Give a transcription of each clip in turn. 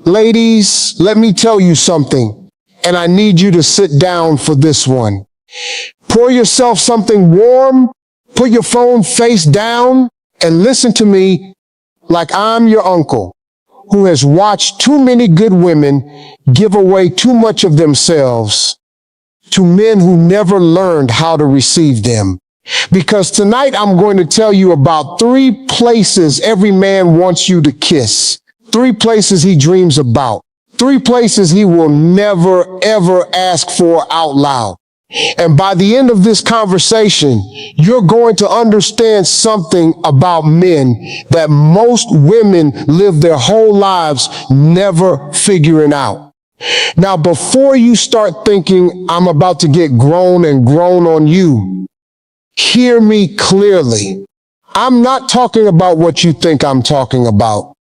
Ladies, let me tell you something, and I need you to sit down for this one. Pour yourself something warm, put your phone face down, and listen to me like I'm your uncle who has watched too many good women give away too much of themselves to men who never learned how to receive them. Because tonight I'm going to tell you about 3 places every man wants you to kiss. 3 places he dreams about. 3 places he will never, ever ask for out loud. And by the end of this conversation, you're going to understand something about men that most women live their whole lives never figuring out. Now, before you start thinking I'm about to get grown on you, hear me clearly. I'm not talking about what you think I'm talking about.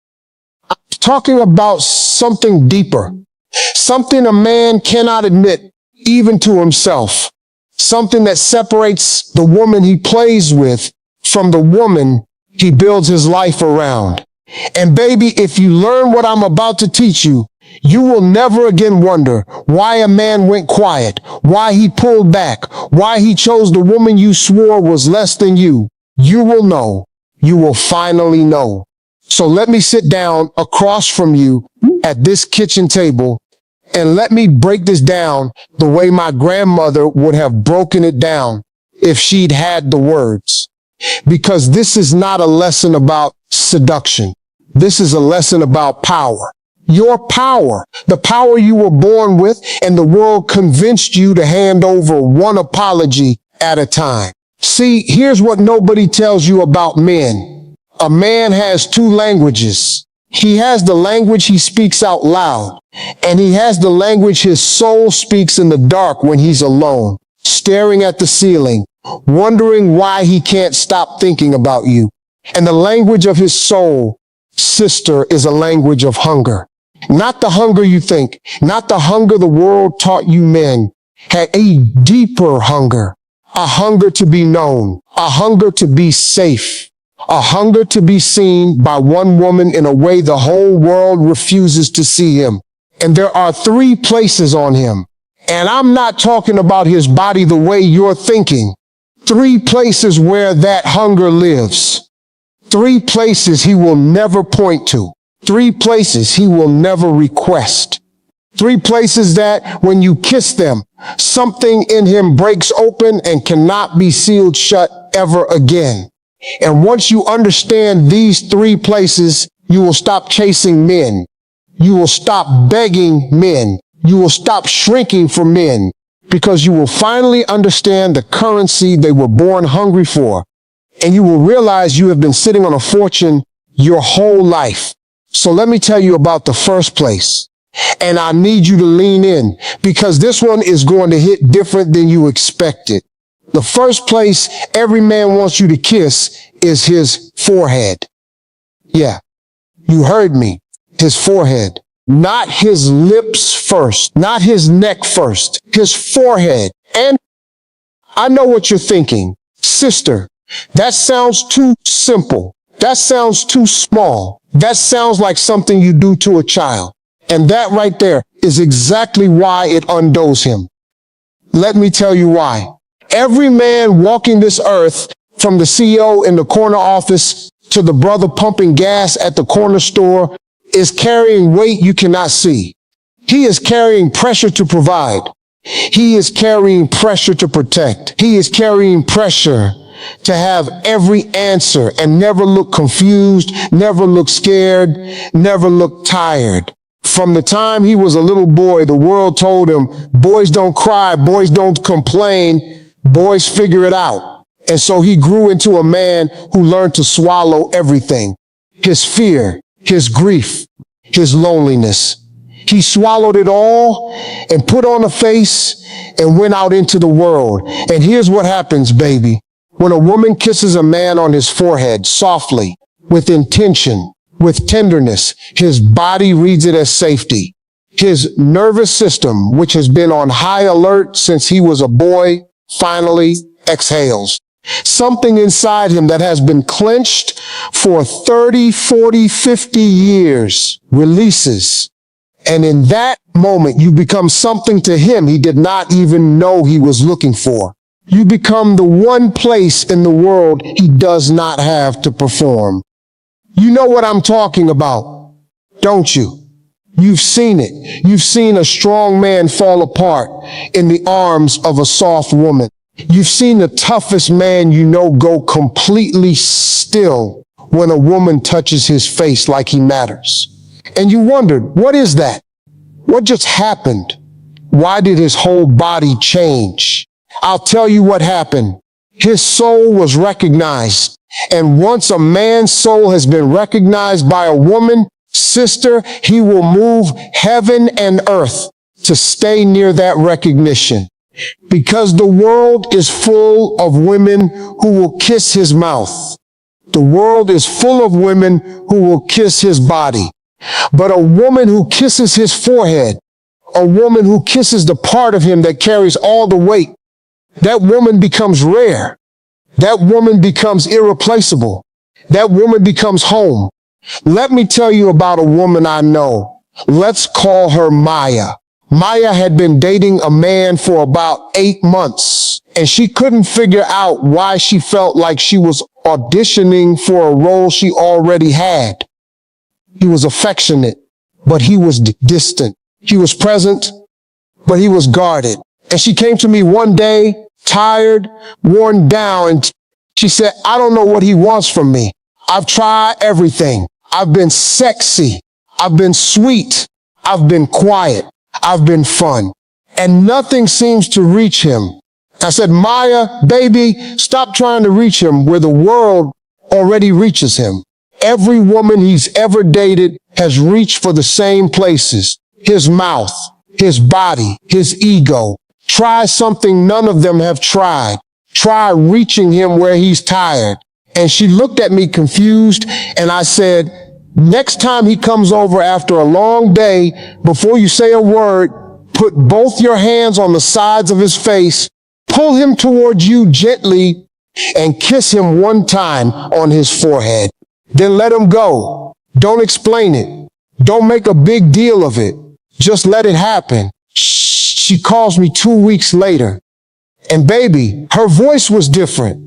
I'm talking about something deeper, something a man cannot admit even to himself, something that separates the woman he plays with from the woman he builds his life around. And baby, if you learn what I'm about to teach you, you will never again wonder why a man went quiet, why he pulled back, why he chose the woman you swore was less than you. You will know. You will finally know. So let me sit down across from you at this kitchen table and let me break this down the way my grandmother would have broken it down if she'd had the words. Because this is not a lesson about seduction. This is a lesson about power. Your power, the power you were born with and the world convinced you to hand over one apology at a time. See, here's what nobody tells you about men. A man has 2 languages. He has the language he speaks out loud, and he has the language his soul speaks in the dark when he's alone, staring at the ceiling, wondering why he can't stop thinking about you. And the language of his soul, sister, is a language of hunger. Not the hunger you think, not the hunger the world taught you men, had a deeper hunger, a hunger to be known, a hunger to be safe, a hunger to be seen by one woman in a way the whole world refuses to see him. And there are 3 places on him. And I'm not talking about his body the way you're thinking. 3 places where that hunger lives. 3 places he will never point to. 3 places he will never request. 3 places that when you kiss them, something in him breaks open and cannot be sealed shut ever again. And once you understand these 3 places, you will stop chasing men. You will stop begging men. You will stop shrinking for men because you will finally understand the currency they were born hungry for. And you will realize you have been sitting on a fortune your whole life. So let me tell you about the first place. And I need you to lean in because this one is going to hit different than you expected. The first place every man wants you to kiss is his forehead. Yeah, you heard me. His forehead. Not his lips first, not his neck first, his forehead. And I know what you're thinking. Sister, that sounds too simple. That sounds too small. That sounds like something you do to a child. And that right there is exactly why it undoes him. Let me tell you why. Every man walking this earth, from the CEO in the corner office to the brother pumping gas at the corner store, is carrying weight you cannot see. He is carrying pressure to provide. He is carrying pressure to protect. He is carrying pressure to have every answer and never look confused, never look scared, never look tired. From the time he was a little boy, the world told him, boys don't cry, boys don't complain, boys figure it out. And so he grew into a man who learned to swallow everything. His fear, his grief, his loneliness. He swallowed it all and put on a face and went out into the world. And here's what happens, baby. When a woman kisses a man on his forehead softly, with intention, with tenderness, his body reads it as safety. His nervous system, which has been on high alert since he was a boy, finally exhales. Something inside him that has been clenched for 30, 40, 50 years releases. And in that moment, you become something to him he did not even know he was looking for. You become the one place in the world he does not have to perform. You know what I'm talking about, don't you? You've seen it. You've seen a strong man fall apart in the arms of a soft woman. You've seen the toughest man you know go completely still when a woman touches his face like he matters. And you wondered, what is that? What just happened? Why did his whole body change? I'll tell you what happened. His soul was recognized. And once a man's soul has been recognized by a woman, sister, he will move heaven and earth to stay near that recognition. Because the world is full of women who will kiss his mouth. The world is full of women who will kiss his body. But a woman who kisses his forehead, a woman who kisses the part of him that carries all the weight, that woman becomes rare. That woman becomes irreplaceable. That woman becomes home. Let me tell you about a woman I know. Let's call her Maya. Maya had been dating a man for about 8 months, and she couldn't figure out why she felt like she was auditioning for a role she already had. He was affectionate, but he was distant. He was present, but he was guarded. And she came to me one day, tired, worn down, and she said, I don't know what he wants from me. I've tried everything. I've been sexy. I've been sweet. I've been quiet. I've been fun. And nothing seems to reach him. I said, Maya, baby, stop trying to reach him where the world already reaches him. Every woman he's ever dated has reached for the same places. His mouth, his body, his ego. Try something none of them have tried. Try reaching him where he's tired. And she looked at me confused, and I said, next time he comes over after a long day, before you say a word, put both your hands on the sides of his face, pull him towards you gently, and kiss him one time on his forehead. Then let him go. Don't explain it. Don't make a big deal of it. Just let it happen. She calls me 2 weeks later. And baby, her voice was different.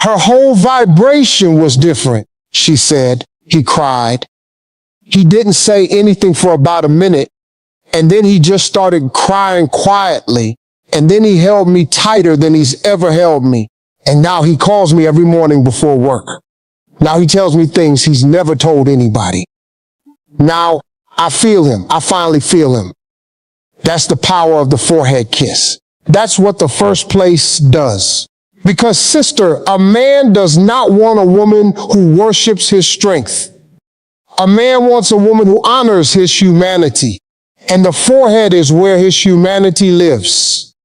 Her whole vibration was different. She said, he cried. He didn't say anything for about a minute. And then he just started crying quietly. And then he held me tighter than he's ever held me. And now he calls me every morning before work. Now he tells me things he's never told anybody. Now I feel him. I finally feel him. That's the power of the forehead kiss. That's what the first place does. Because, sister, a man does not want a woman who worships his strength. A man wants a woman who honors his humanity. And the forehead is where his humanity lives.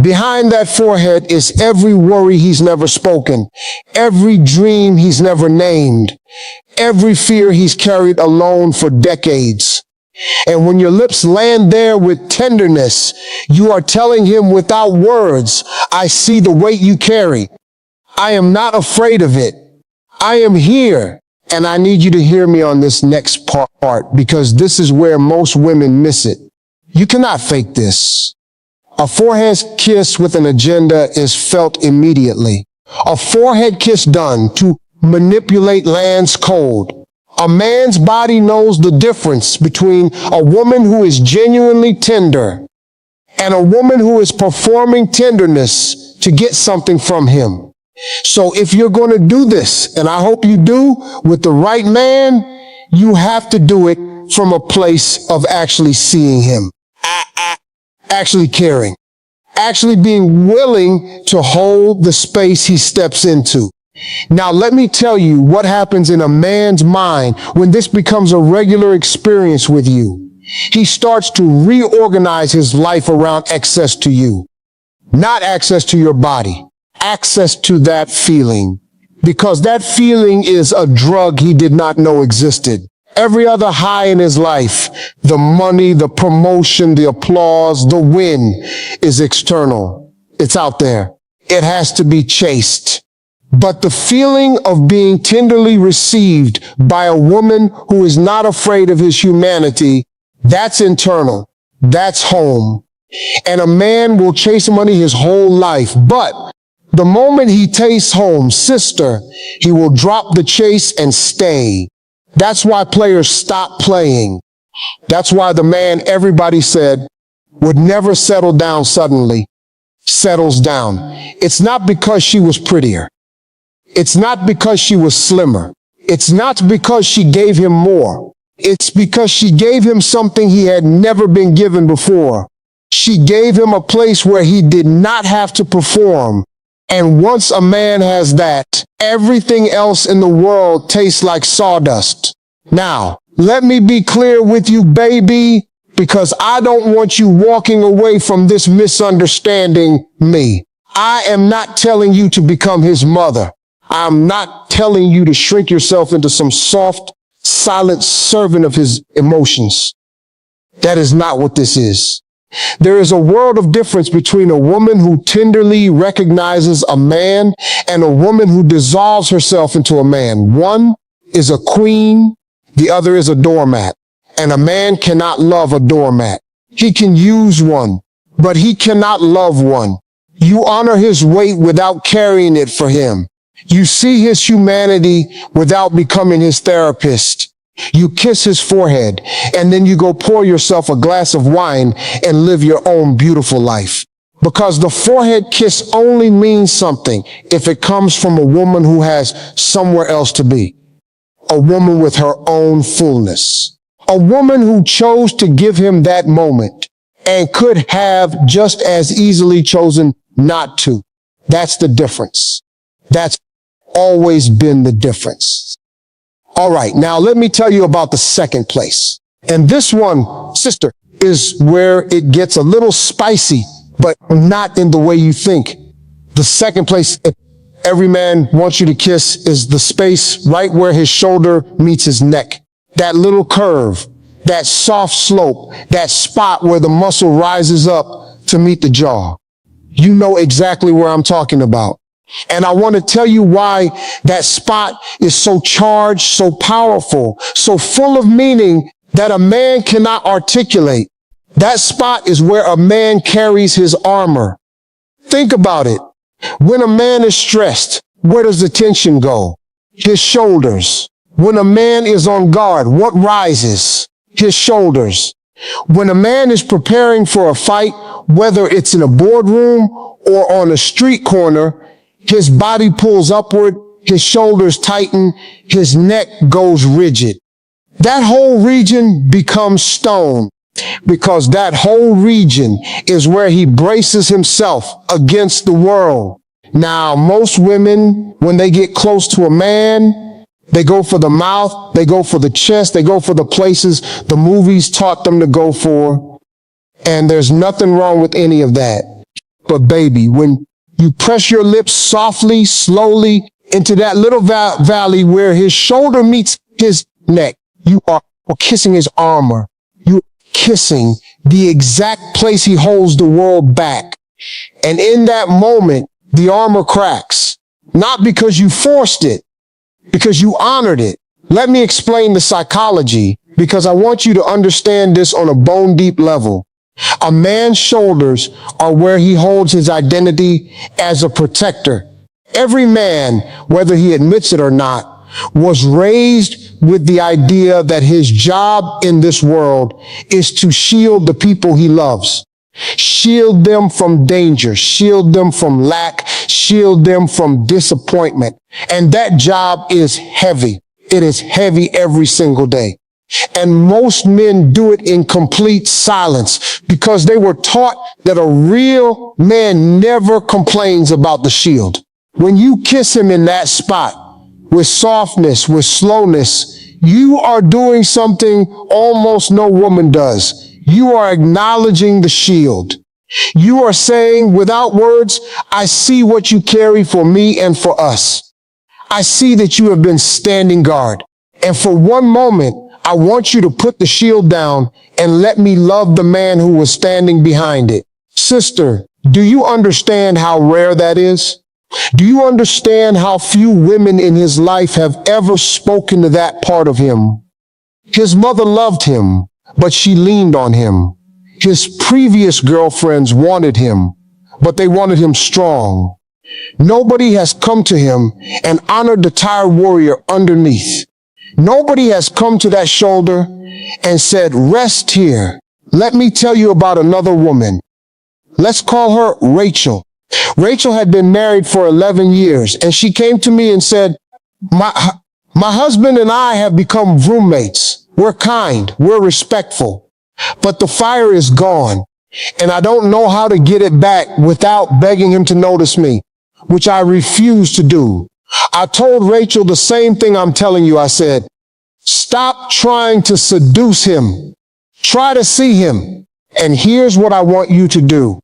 Behind that forehead is every worry he's never spoken, every dream he's never named, every fear he's carried alone for decades. And when your lips land there with tenderness, you are telling him without words, I see the weight you carry. I am not afraid of it. I am here. And I need you to hear me on this next part, because this is where most women miss it. You cannot fake this. A forehead kiss with an agenda is felt immediately. A forehead kiss done to manipulate lands cold. A man's body knows the difference between a woman who is genuinely tender and a woman who is performing tenderness to get something from him. So if you're going to do this, and I hope you do with the right man, you have to do it from a place of actually seeing him, actually caring, actually being willing to hold the space he steps into. Now, let me tell you what happens in a man's mind when this becomes a regular experience with you. He starts to reorganize his life around access to you, not access to your body, access to that feeling, because that feeling is a drug he did not know existed. Every other high in his life, the money, the promotion, the applause, the win is external. It's out there. It has to be chased. But the feeling of being tenderly received by a woman who is not afraid of his humanity, That's internal. That's home. And a man will chase money his whole life. But the moment he tastes home, sister, he will drop the chase and stay. That's why players stop playing. That's why the man everybody said would never settle down suddenly settles down. It's not because she was prettier. It's not because she was slimmer. It's not because she gave him more. It's because she gave him something he had never been given before. She gave him a place where he did not have to perform. And once a man has that, everything else in the world tastes like sawdust. Now, let me be clear with you, baby, because I don't want you walking away from this misunderstanding me. I am not telling you to become his mother. I'm not telling you to shrink yourself into some soft, silent servant of his emotions. That is not what this is. There is a world of difference between a woman who tenderly recognizes a man and a woman who dissolves herself into a man. One is a queen, the other is a doormat. And a man cannot love a doormat. He can use one, but he cannot love one. You honor his weight without carrying it for him. You see his humanity without becoming his therapist. You kiss his forehead, and then you go pour yourself a glass of wine and live your own beautiful life. Because the forehead kiss only means something if it comes from a woman who has somewhere else to be. A woman with her own fullness. A woman who chose to give him that moment and could have just as easily chosen not to. That's the difference. That's always been the difference. All right, now let me tell you about the second place. And this one, sister, is where it gets a little spicy, but not in the way you think. The second place every man wants you to kiss is the space right where his shoulder meets his neck. That little curve, that soft slope, that spot where the muscle rises up to meet the jaw. You know exactly where I'm talking about. And I want to tell you why that spot is so charged, so powerful, so full of meaning that a man cannot articulate. That spot is where a man carries his armor. Think about it. When a man is stressed, where does the tension go? His shoulders. When a man is on guard, what rises? His shoulders. When a man is preparing for a fight, whether it's in a boardroom or on a street corner, his body pulls upward, his shoulders tighten, his neck goes rigid. That whole region becomes stone because that whole region is where he braces himself against the world. Now, most women, when they get close to a man, they go for the mouth, they go for the chest, they go for the places the movies taught them to go for. And there's nothing wrong with any of that. But baby, when you press your lips softly, slowly into that little valley where his shoulder meets his neck, you are kissing his armor. You're kissing the exact place he holds the world back. And in that moment, the armor cracks. Not because you forced it, because you honored it. Let me explain the psychology, because I want you to understand this on a bone deep level. A man's shoulders are where he holds his identity as a protector. Every man, whether he admits it or not, was raised with the idea that his job in this world is to shield the people he loves. Shield them from danger, shield them from lack, shield them from disappointment. And that job is heavy. It is heavy every single day. And most men do it in complete silence because they were taught that a real man never complains about the shield. When you kiss him in that spot, with softness, with slowness, you are doing something almost no woman does. You are acknowledging the shield. You are saying without words, I see what you carry for me and for us. I see that you have been standing guard. And for one moment, I want you to put the shield down and let me love the man who was standing behind it. Sister, do you understand how rare that is? Do you understand how few women in his life have ever spoken to that part of him? His mother loved him, but she leaned on him. His previous girlfriends wanted him, but they wanted him strong. Nobody has come to him and honored the tired warrior underneath. Nobody has come to that shoulder and said, rest here. Let me tell you about another woman. Let's call her Rachel. Rachel had been married for 11 years, and she came to me and said, my husband and I have become roommates. We're kind, we're respectful, but the fire is gone, and I don't know how to get it back without begging him to notice me, which I refuse to do. I told Rachel the same thing I'm telling you. I said, stop trying to seduce him. Try to see him. And here's what I want you to do.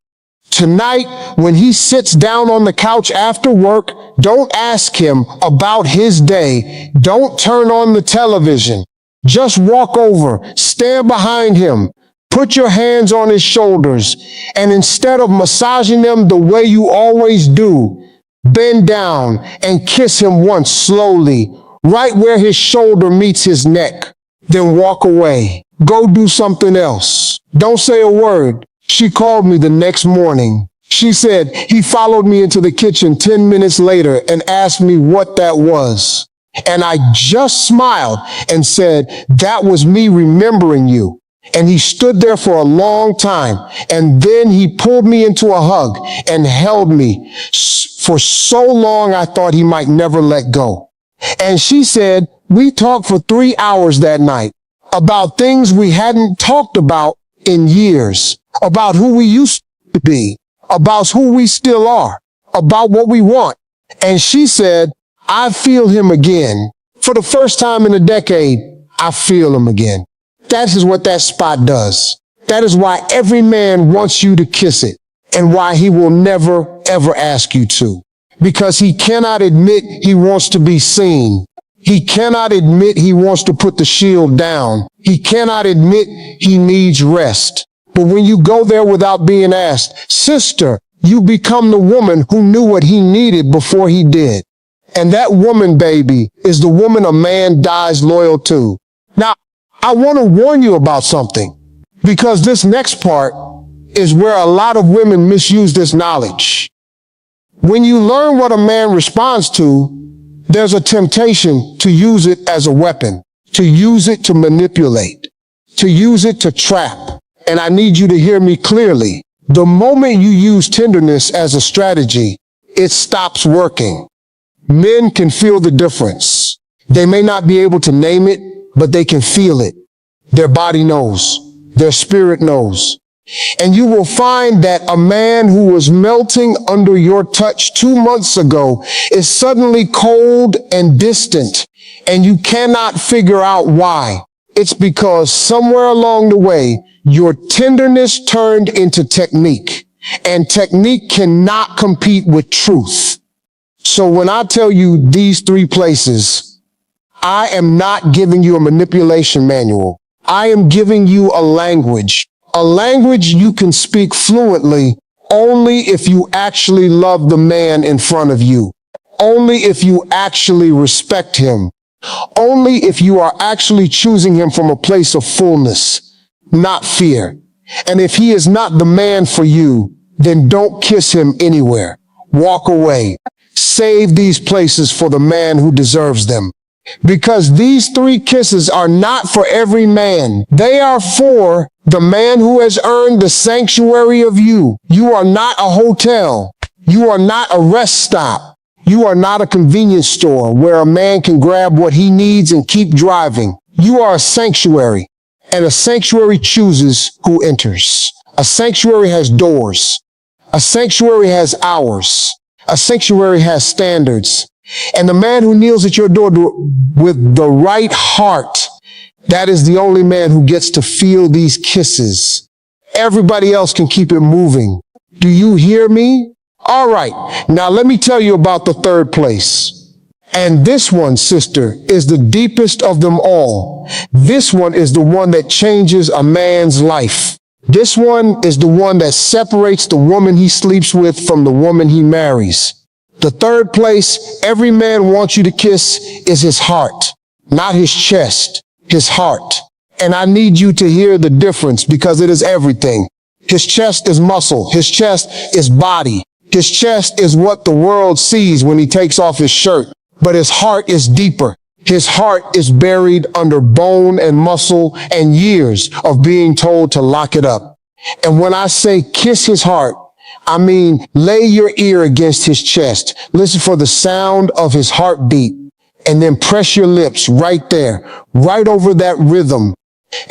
Tonight, when he sits down on the couch after work, don't ask him about his day. Don't turn on the television. Just walk over, stand behind him, put your hands on his shoulders, and instead of massaging them the way you always do, bend down and kiss him once slowly, right where his shoulder meets his neck. Then walk away. Go do something else. Don't say a word. She called me the next morning. She said he followed me into the kitchen 10 minutes later and asked me what that was. And I just smiled and said, that was me remembering you. And he stood there for a long time. And then he pulled me into a hug and held me for so long I thought he might never let go. And she said, we talked for 3 hours that night about things we hadn't talked about in years, about who we used to be, about who we still are, about what we want. And she said, I feel him again. For the first time in a decade, I feel him again. That is what that spot does. That is why every man wants you to kiss it, and why he will never, ever ask you to. Because he cannot admit he wants to be seen. He cannot admit he wants to put the shield down. He cannot admit he needs rest. But when you go there without being asked, sister, you become the woman who knew what he needed before he did. And that woman, baby, is the woman a man dies loyal to. Now, I want to warn you about something, because this next part is where a lot of women misuse this knowledge. When you learn what a man responds to, there's a temptation to use it as a weapon, to use it to manipulate, to use it to trap. And I need you to hear me clearly. The moment you use tenderness as a strategy, it stops working. Men can feel the difference. They may not be able to name it, but they can feel it. Their body knows. Their spirit knows. And you will find that a man who was melting under your touch 2 months ago is suddenly cold and distant, and you cannot figure out why. It's because somewhere along the way, your tenderness turned into technique, and technique cannot compete with truth. So when I tell you these 3 places, I am not giving you a manipulation manual. I am giving you a language you can speak fluently only if you actually love the man in front of you, only if you actually respect him, only if you are actually choosing him from a place of fullness, not fear. And if he is not the man for you, then don't kiss him anywhere. Walk away. Save these places for the man who deserves them. Because these 3 kisses are not for every man. They are for the man who has earned the sanctuary of you. You are not a hotel. You are not a rest stop. You are not a convenience store where a man can grab what he needs and keep driving. You are a sanctuary, and a sanctuary chooses who enters. A sanctuary has doors. A sanctuary has hours. A sanctuary has standards. And the man who kneels at your door with the right heart, that is the only man who gets to feel these kisses. Everybody else can keep it moving. Do you hear me? All right. Now let me tell you about the 3rd place. And this one, sister, is the deepest of them all. This one is the one that changes a man's life. This one is the one that separates the woman he sleeps with from the woman he marries. The 3rd place every man wants you to kiss is his heart, not his chest, his heart. And I need you to hear the difference because it is everything. His chest is muscle. His chest is body. His chest is what the world sees when he takes off his shirt. But his heart is deeper. His heart is buried under bone and muscle and years of being told to lock it up. And when I say kiss his heart, I mean lay your ear against his chest. Listen for the sound of his heartbeat. And then press your lips right there, right over that rhythm.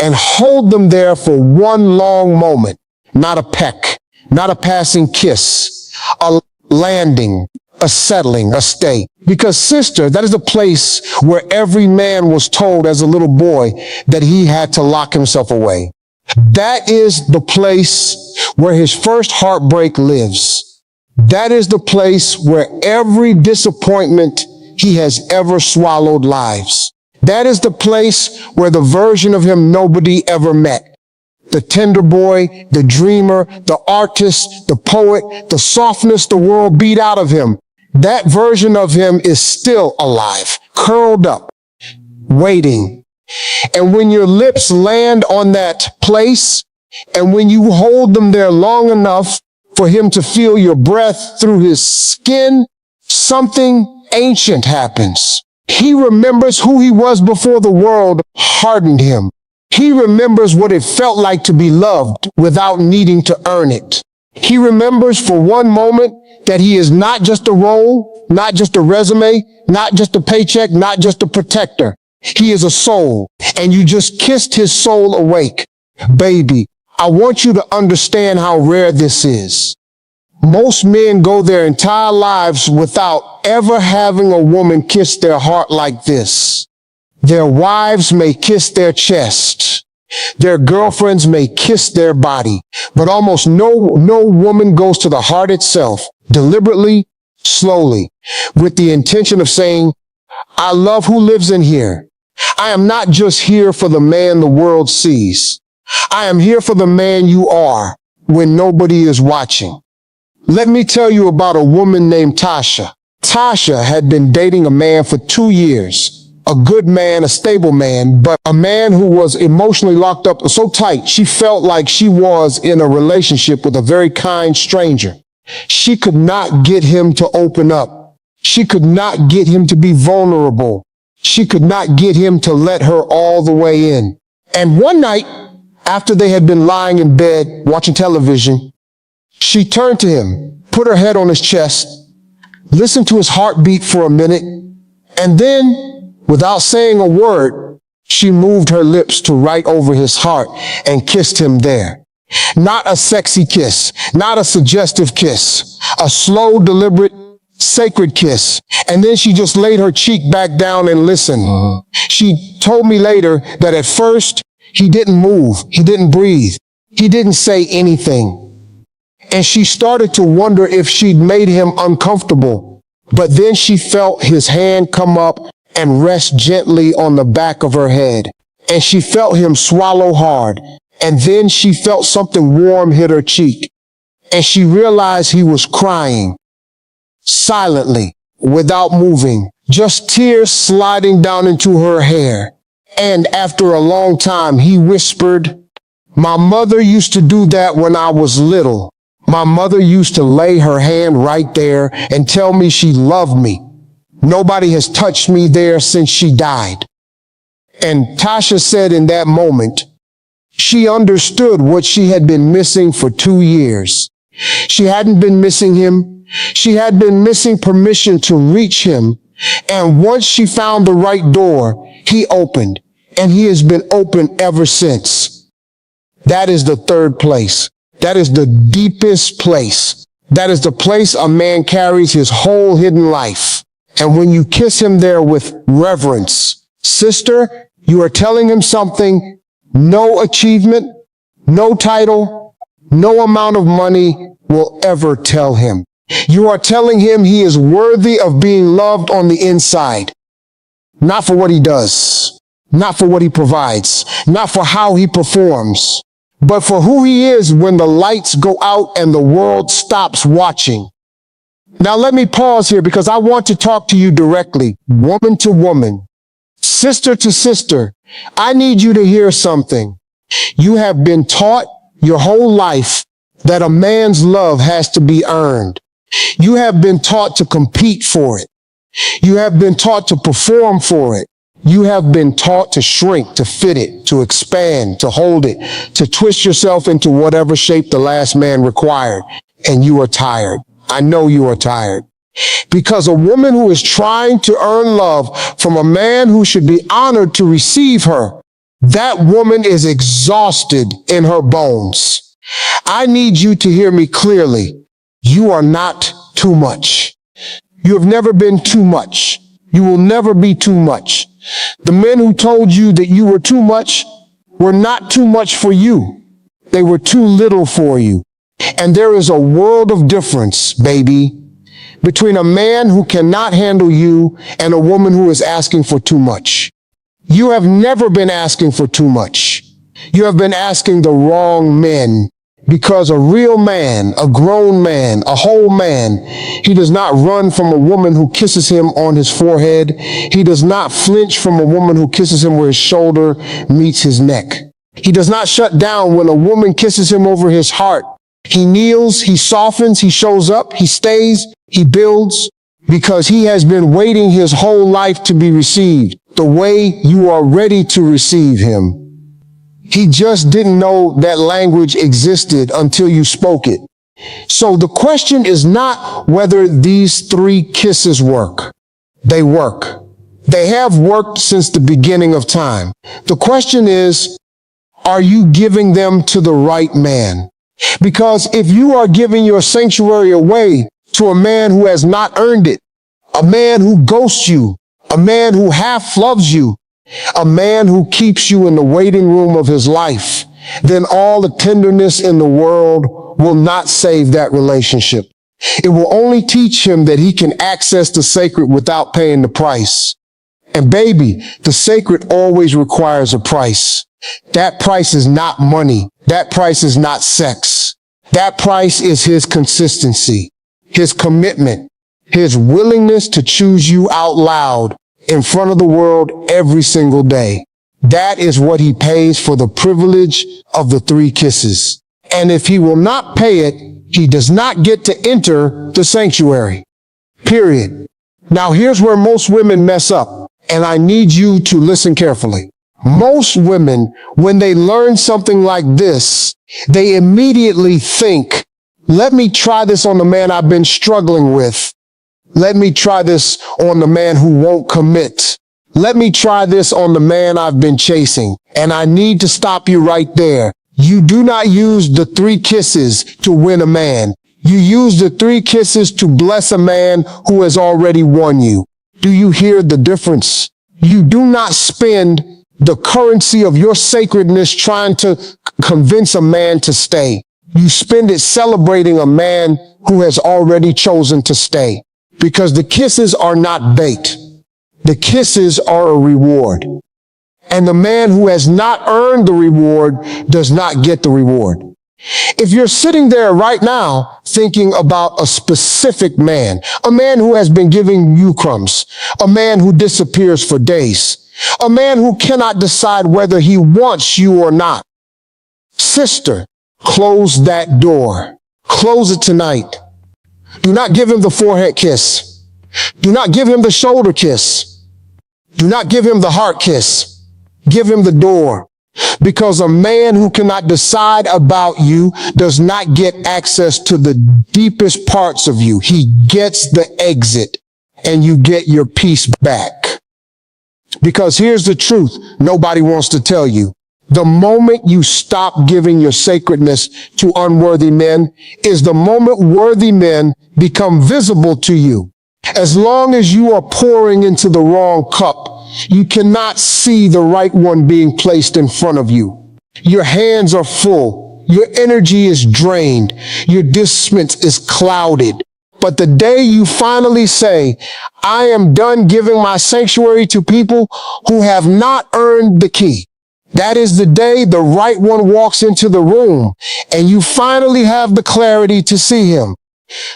And hold them there for one long moment. Not a peck, not a passing kiss, a landing, a settling, a stay. Because sister, that is a place where every man was told as a little boy that he had to lock himself away. That is the place where his first heartbreak lives. That is the place where every disappointment he has ever swallowed lives. That is the place where the version of him nobody ever met. The tender boy, the dreamer, the artist, the poet, the softness the world beat out of him. That version of him is still alive, curled up, waiting. And when your lips land on that place, and when you hold them there long enough for him to feel your breath through his skin, something ancient happens. He remembers who he was before the world hardened him. He remembers what it felt like to be loved without needing to earn it. He remembers for one moment that he is not just a role, not just a resume, not just a paycheck, not just a protector. He is a soul, and you just kissed his soul awake. Baby, I want you to understand how rare this is. Most men go their entire lives without ever having a woman kiss their heart like this. Their wives may kiss their chest. Their girlfriends may kiss their body, but almost no woman goes to the heart itself, deliberately, slowly, with the intention of saying, I love who lives in here. I am not just here for the man the world sees. I am here for the man you are when nobody is watching. Let me tell you about a woman named Tasha. Tasha had been dating a man for 2 years. A good man, a stable man, but a man who was emotionally locked up so tight, she felt like she was in a relationship with a very kind stranger. She could not get him to open up. She could not get him to be vulnerable. She could not get him to let her all the way in. And one night, after they had been lying in bed watching television, she turned to him, put her head on his chest, listened to his heartbeat for a minute, and then, without saying a word, she moved her lips to right over his heart and kissed him there. Not a sexy kiss, not a suggestive kiss, a slow, deliberate, sacred kiss. And then she just laid her cheek back down and listened. She told me later that at first he didn't move, he didn't breathe, he didn't say anything. And she started to wonder if she'd made him uncomfortable. But then she felt his hand come up and rest gently on the back of her head. And she felt him swallow hard. And then she felt something warm hit her cheek. And she realized he was crying. Silently, without moving, just tears sliding down into her hair. And after a long time, he whispered, "My mother used to do that when I was little. My mother used to lay her hand right there and tell me she loved me. Nobody has touched me there since she died." And Tasha said in that moment, she understood what she had been missing for 2 years. She hadn't been missing him. She had been missing permission to reach him. And once she found the right door, he opened, and he has been open ever since. That is the third place. That is the deepest place. That is the place a man carries his whole hidden life. And when you kiss him there with reverence, sister, you are telling him something no achievement, no title, no amount of money will ever tell him. You are telling him he is worthy of being loved on the inside. Not for what he does, not for what he provides, not for how he performs, but for who he is when the lights go out and the world stops watching. Now let me pause here because I want to talk to you directly, woman to woman. Sister to sister, I need you to hear something. You have been taught your whole life that a man's love has to be earned. You have been taught to compete for it. You have been taught to perform for it. You have been taught to shrink, to fit it, to expand, to hold it, to twist yourself into whatever shape the last man required. And you are tired. I know you are tired. Because a woman who is trying to earn love from a man who should be honored to receive her, that woman is exhausted in her bones. I need you to hear me clearly. You are not too much. You have never been too much. You will never be too much. The men who told you that you were too much were not too much for you. They were too little for you. And there is a world of difference, baby, between a man who cannot handle you and a woman who is asking for too much. You have never been asking for too much. You have been asking the wrong men. Because a real man, a grown man, a whole man, he does not run from a woman who kisses him on his forehead. He does not flinch from a woman who kisses him where his shoulder meets his neck. He does not shut down when a woman kisses him over his heart. He kneels, he softens, he shows up, he stays, he builds, because he has been waiting his whole life to be received the way you are ready to receive him. He just didn't know that language existed until you spoke it. So the question is not whether these 3 kisses work. They work. They have worked since the beginning of time. The question is, are you giving them to the right man? Because if you are giving your sanctuary away to a man who has not earned it, a man who ghosts you, a man who half loves you, a man who keeps you in the waiting room of his life, then all the tenderness in the world will not save that relationship. It will only teach him that he can access the sacred without paying the price. And baby, the sacred always requires a price. That price is not money. That price is not sex. That price is his consistency, his commitment, his willingness to choose you out loud in front of the world every single day. That is what he pays for the privilege of the 3 kisses. And if he will not pay it, he does not get to enter the sanctuary. Period. Now here's where most women mess up, and I need you to listen carefully. Most women, when they learn something like this, they immediately think, let me try this on the man I've been struggling with. Let me try this on the man who won't commit. Let me try this on the man I've been chasing. And I need to stop you right there. You do not use the 3 kisses to win a man. You use the 3 kisses to bless a man who has already won you. Do you hear the difference? You do not spend the currency of your sacredness trying to convince a man to stay. You spend it celebrating a man who has already chosen to stay. Because the kisses are not bait. The kisses are a reward. And the man who has not earned the reward does not get the reward. If you're sitting there right now thinking about a specific man, a man who has been giving you crumbs, a man who disappears for days, a man who cannot decide whether he wants you or not, sister, close that door. Close it tonight. Do not give him the forehead kiss. Do not give him the shoulder kiss. Do not give him the heart kiss. Give him the door. Because a man who cannot decide about you does not get access to the deepest parts of you. He gets the exit and you get your peace back. Because here's the truth nobody wants to tell you. The moment you stop giving your sacredness to unworthy men is the moment worthy men become visible to you. As long as you are pouring into the wrong cup, you cannot see the right one being placed in front of you. Your hands are full. Your energy is drained. Your discernment is clouded. But the day you finally say, I am done giving my sanctuary to people who have not earned the key, that is the day the right one walks into the room and you finally have the clarity to see him.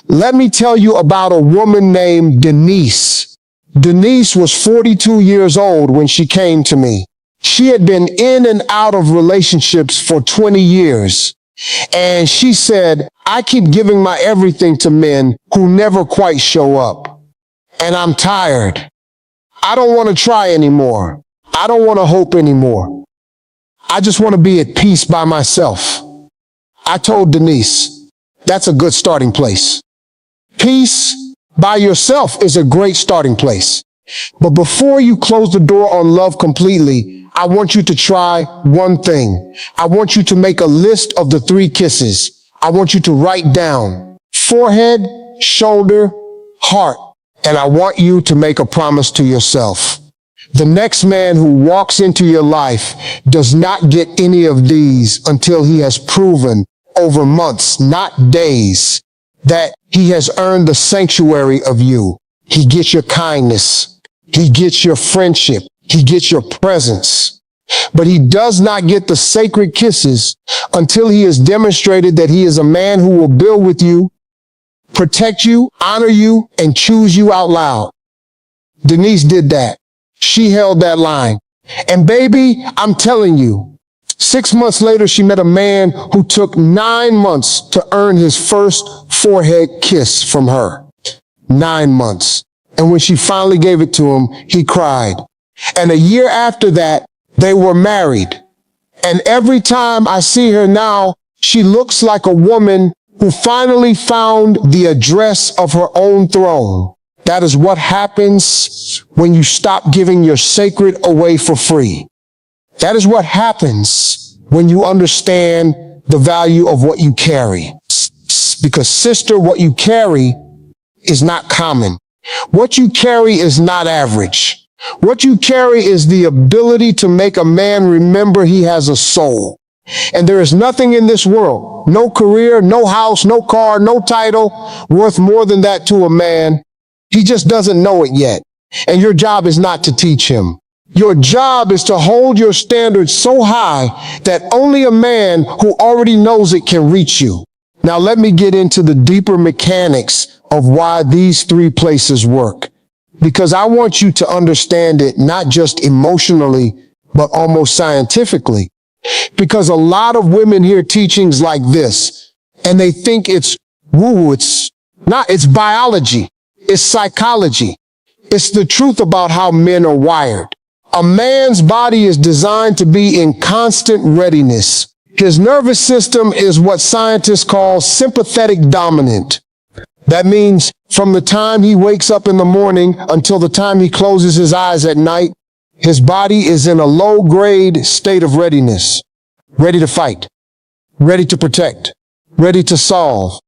Let me tell you about a woman named Denise. Denise was 42 years old when she came to me. She had been in and out of relationships for 20 years. And she said, I keep giving my everything to men who never quite show up. And I'm tired. I don't want to try anymore. I don't want to hope anymore. I just want to be at peace by myself. I told Denise, that's a good starting place. Peace by yourself is a great starting place. But before you close the door on love completely, I want you to try one thing. I want you to make a list of the 3 kisses. I want you to write down forehead, shoulder, heart. And I want you to make a promise to yourself. The next man who walks into your life does not get any of these until he has proven over months, not days, that he has earned the sanctuary of you. He gets your kindness. He gets your friendship. He gets your presence. But he does not get the sacred kisses until he has demonstrated that he is a man who will build with you, protect you, honor you, and choose you out loud. Denise did that. She held that line. And baby, I'm telling you, 6 months later, she met a man who took 9 months to earn his first forehead kiss from her. 9 months. And when she finally gave it to him, he cried. And a year after that, they were married. And every time I see her now, she looks like a woman who finally found the address of her own throne. That is what happens when you stop giving your sacred away for free. That is what happens when you understand the value of what you carry. Because sister, what you carry is not common. What you carry is not average. What you carry is the ability to make a man remember he has a soul. And there is nothing in this world, no career, no house, no car, no title, worth more than that to a man. He just doesn't know it yet. And your job is not to teach him. Your job is to hold your standards so high that only a man who already knows it can reach you. Now let me get into the deeper mechanics of why these 3 places work. Because I want you to understand it not just emotionally, but almost scientifically. Because a lot of women hear teachings like this, and they think it's woo-woo. It's not. It's biology. It's psychology. It's the truth about how men are wired. A man's body is designed to be in constant readiness. His nervous system is what scientists call sympathetic dominant. That means from the time he wakes up in the morning until the time he closes his eyes at night, his body is in a low-grade state of readiness. Ready to fight, ready to protect, ready to solve,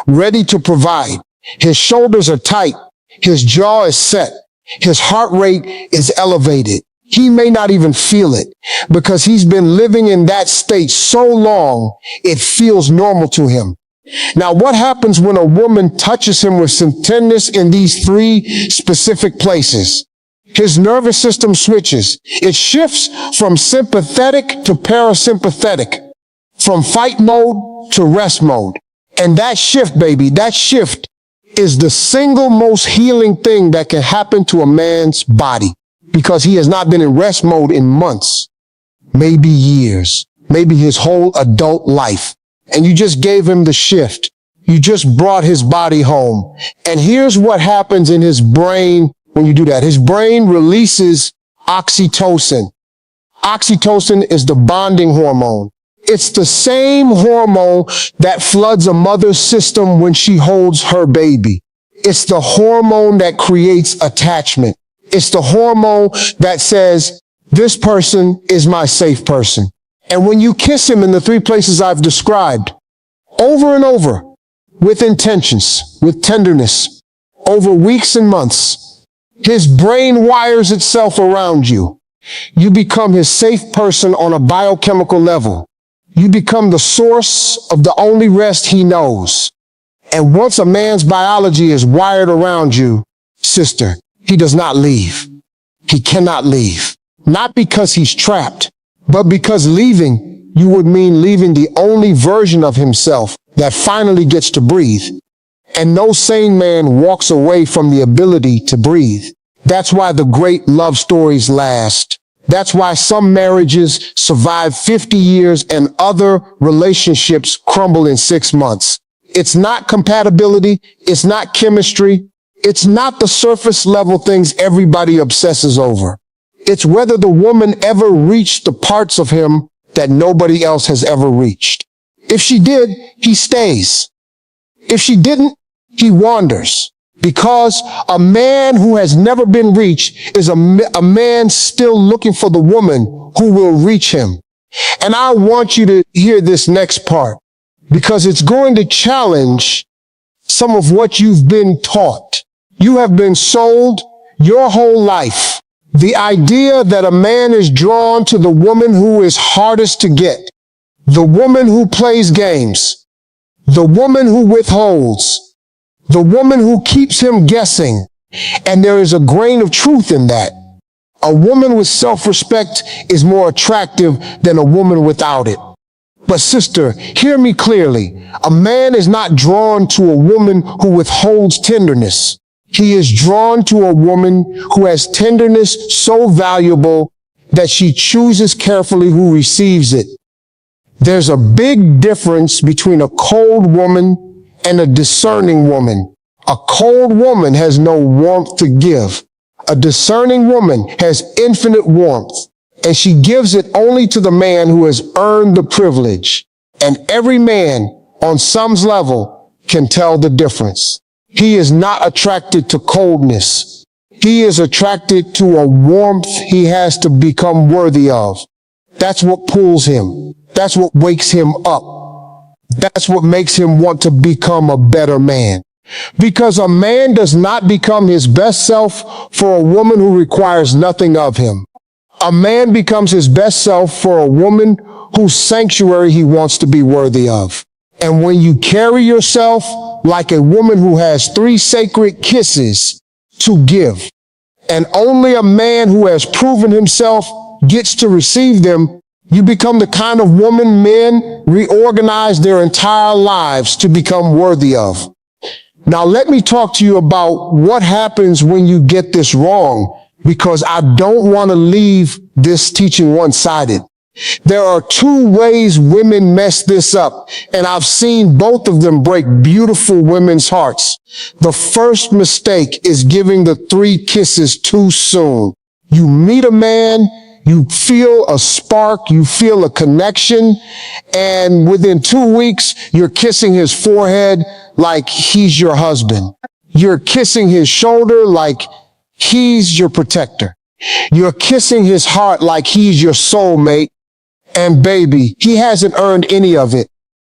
ready to provide. His shoulders are tight. His jaw is set. His heart rate is elevated. He may not even feel it because he's been living in that state so long, it feels normal to him. Now, what happens when a woman touches him with some tenderness in these 3 specific places? His nervous system switches. It shifts from sympathetic to parasympathetic, from fight mode to rest mode. And that shift, baby, that shift is the single most healing thing that can happen to a man's body because he has not been in rest mode in months, maybe years, maybe his whole adult life. And you just gave him the shift. You just brought his body home. And here's what happens in his brain when you do that. His brain releases oxytocin. Oxytocin is the bonding hormone. It's the same hormone that floods a mother's system when she holds her baby. It's the hormone that creates attachment. It's the hormone that says, this person is my safe person. And when you kiss him in the 3 places I've described, over and over, with intentions, with tenderness, over weeks and months, his brain wires itself around you. You become his safe person on a biochemical level. You become the source of the only rest he knows. And once a man's biology is wired around you, sister, he does not leave. He cannot leave. Not because he's trapped, but because leaving, you would mean leaving the only version of himself that finally gets to breathe. And no sane man walks away from the ability to breathe. That's why the great love stories last. That's why some marriages survive 50 years and other relationships crumble in 6 months. It's not compatibility. It's not chemistry. It's not the surface level things everybody obsesses over. It's whether the woman ever reached the parts of him that nobody else has ever reached. If she did, he stays. If she didn't, he wanders. Because a man who has never been reached is a man still looking for the woman who will reach him. And I want you to hear this next part because it's going to challenge some of what you've been taught. You have been sold your whole life the idea that a man is drawn to the woman who is hardest to get, the woman who plays games, the woman who withholds, the woman who keeps him guessing. And there is a grain of truth in that. A woman with self-respect is more attractive than a woman without it. But sister, hear me clearly. A man is not drawn to a woman who withholds tenderness. He is drawn to a woman who has tenderness so valuable that she chooses carefully who receives it. There's a big difference between a cold woman and a discerning woman. A cold woman has no warmth to give. A discerning woman has infinite warmth, and she gives it only to the man who has earned the privilege. And every man, on some level, can tell the difference. He is not attracted to coldness. He is attracted to a warmth he has to become worthy of. That's what pulls him. That's what wakes him up. That's what makes him want to become a better man. Because a man does not become his best self for a woman who requires nothing of him. A man becomes his best self for a woman whose sanctuary he wants to be worthy of. And when you carry yourself like a woman who has 3 sacred kisses to give, and only a man who has proven himself gets to receive them, you become the kind of woman men reorganize their entire lives to become worthy of. Now let me talk to you about what happens when you get this wrong, because I don't want to leave this teaching one-sided. There are 2 ways women mess this up, and I've seen both of them break beautiful women's hearts. The first mistake is giving the 3 kisses too soon. You meet a man, you feel a spark, you feel a connection, and within 2 weeks, you're kissing his forehead like he's your husband. You're kissing his shoulder like he's your protector. You're kissing his heart like he's your soulmate. And baby, he hasn't earned any of it.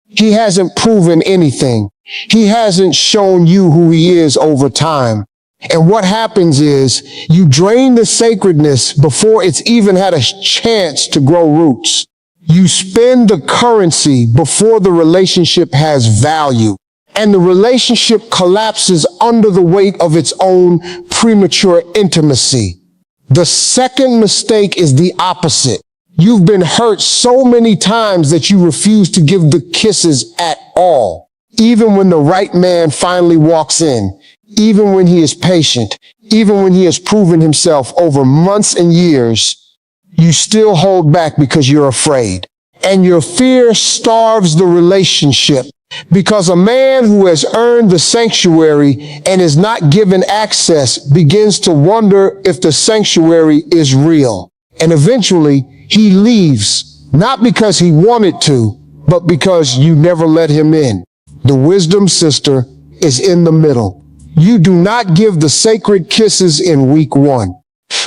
He hasn't proven anything. He hasn't shown you who he is over time. And what happens is you drain the sacredness before it's even had a chance to grow roots. You spend the currency before the relationship has value. And the relationship collapses under the weight of its own premature intimacy. The second mistake is the opposite. You've been hurt so many times that you refuse to give the kisses at all. Even when the right man finally walks in, even when he is patient, even when he has proven himself over months and years, you still hold back because you're afraid. And your fear starves the relationship, because a man who has earned the sanctuary and is not given access begins to wonder if the sanctuary is real. And eventually, he leaves, not because he wanted to, but because you never let him in. The wisdom, sister, is in the middle. You do not give the sacred kisses in week 1,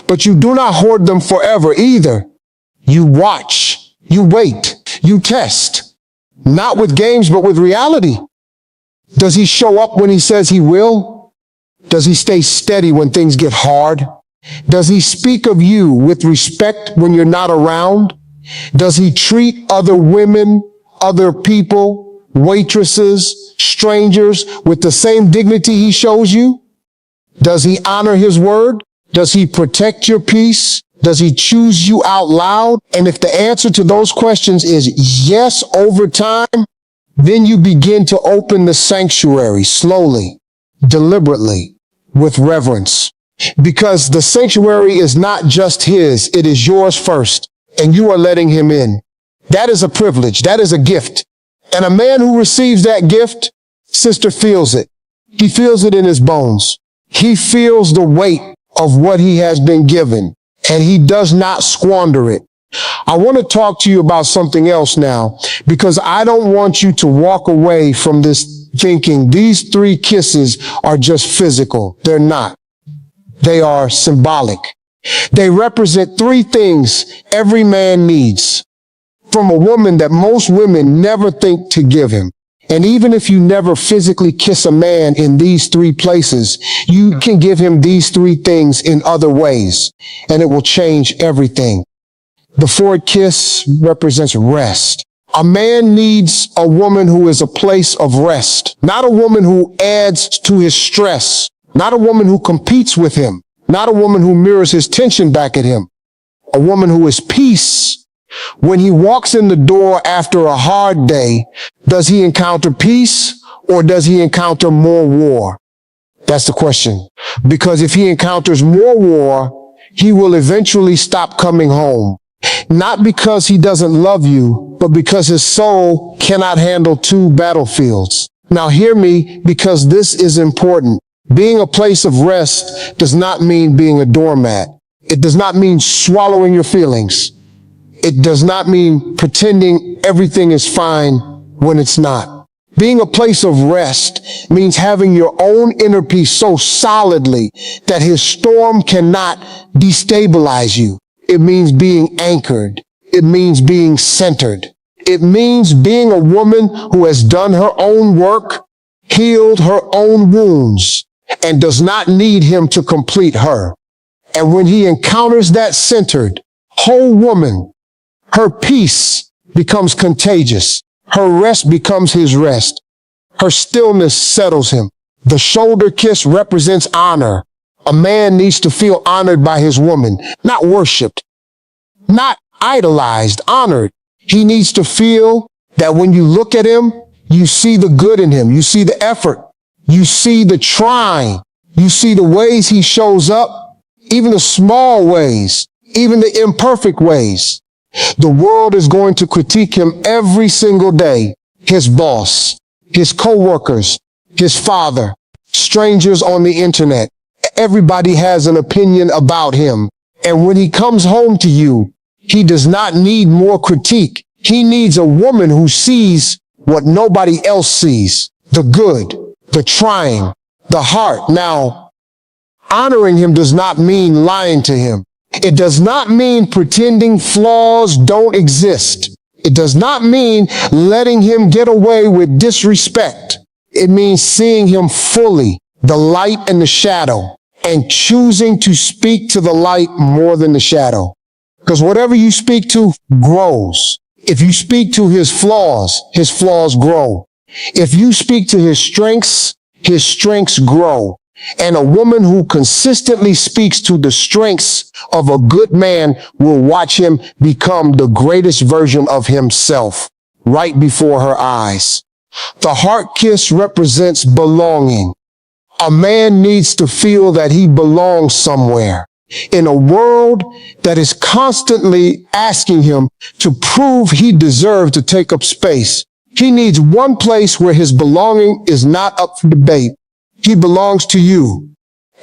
but you do not hoard them forever either. You watch, you wait, you test, not with games, but with reality. Does he show up when he says he will? Does he stay steady when things get hard? Does he speak of you with respect when you're not around? Does he treat other women, other people, waitresses, strangers with the same dignity he shows you? Does he honor his word? Does he protect your peace? Does he choose you out loud? And if the answer to those questions is yes over time, then you begin to open the sanctuary slowly, deliberately, with reverence. Because the sanctuary is not just his, it is yours first, and you are letting him in. That is a privilege. That is a gift. And a man who receives that gift, sister, feels it. He feels it in his bones. He feels the weight of what he has been given, and he does not squander it. I want to talk to you about something else now, because I don't want you to walk away from this thinking these 3 kisses are just physical. They're not. They are symbolic. They represent 3 things every man needs from a woman that most women never think to give him. And even if you never physically kiss a man in these 3 places, you can give him these 3 things in other ways, and it will change everything. The forward kiss represents rest. A man needs a woman who is a place of rest, not a woman who adds to his stress, not a woman who competes with him, not a woman who mirrors his tension back at him, a woman who is peace. When he walks in the door after a hard day, does he encounter peace or does he encounter more war? That's the question. Because if he encounters more war, he will eventually stop coming home. Not because he doesn't love you, but because his soul cannot handle 2 battlefields. Now hear me, because this is important. Being a place of rest does not mean being a doormat. It does not mean swallowing your feelings. It does not mean pretending everything is fine when it's not. Being a place of rest means having your own inner peace so solidly that his storm cannot destabilize you. It means being anchored. It means being centered. It means being a woman who has done her own work, healed her own wounds, and does not need him to complete her. And when he encounters that centered, whole woman, her peace becomes contagious. Her rest becomes his rest. Her stillness settles him. The shoulder kiss represents honor. A man needs to feel honored by his woman, not worshiped, not idolized, honored. He needs to feel that when you look at him, you see the good in him. You see the effort. You see the trying. You see the ways he shows up, even the small ways, even the imperfect ways. The world is going to critique him every single day. His boss, his coworkers, his father, strangers on the internet. Everybody has an opinion about him. And when he comes home to you, he does not need more critique. He needs a woman who sees what nobody else sees. The good, the trying, the heart. Now, honoring him does not mean lying to him. It does not mean pretending flaws don't exist. It does not mean letting him get away with disrespect. It means seeing him fully, the light and the shadow, and choosing to speak to the light more than the shadow. Because whatever you speak to grows. If you speak to his flaws grow. If you speak to his strengths grow. And a woman who consistently speaks to the strengths of a good man will watch him become the greatest version of himself right before her eyes. The heart kiss represents belonging. A man needs to feel that he belongs somewhere. In a world that is constantly asking him to prove he deserves to take up space, he needs one place where his belonging is not up for debate. He belongs to you,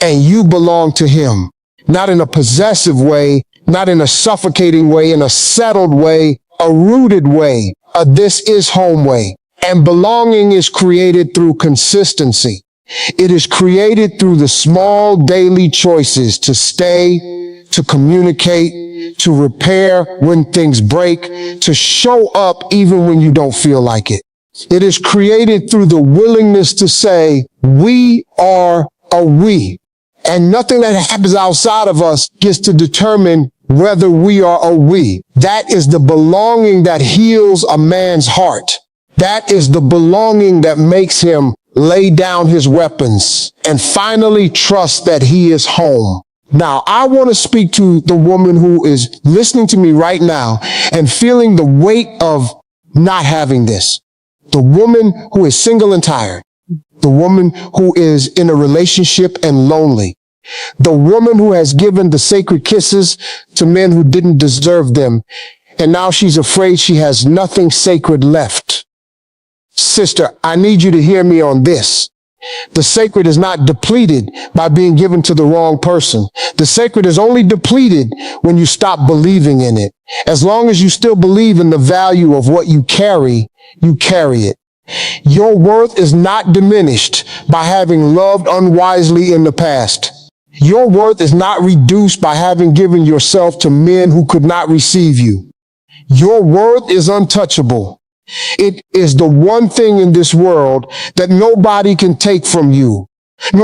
and you belong to him. Not in a possessive way, not in a suffocating way, in a settled way, a rooted way, a this is home way. And belonging is created through consistency. It is created through the small daily choices to stay, to communicate, to repair when things break, to show up even when you don't feel like it. It is created through the willingness to say, we are a we. And nothing that happens outside of us gets to determine whether we are a we. That is the belonging that heals a man's heart. That is the belonging that makes him lay down his weapons and finally trust that he is home. Now, I want to speak to the woman who is listening to me right now and feeling the weight of not having this. The woman who is single and tired. The woman who is in a relationship and lonely. The woman who has given the sacred kisses to men who didn't deserve them, and now she's afraid she has nothing sacred left. Sister, I need you to hear me on this. The sacred is not depleted by being given to the wrong person. The sacred is only depleted when you stop believing in it. As long as you still believe in the value of what you carry it. Your worth is not diminished by having loved unwisely in the past. Your worth is not reduced by having given yourself to men who could not receive you. Your worth is untouchable. It is the one thing in this world that nobody can take from you. No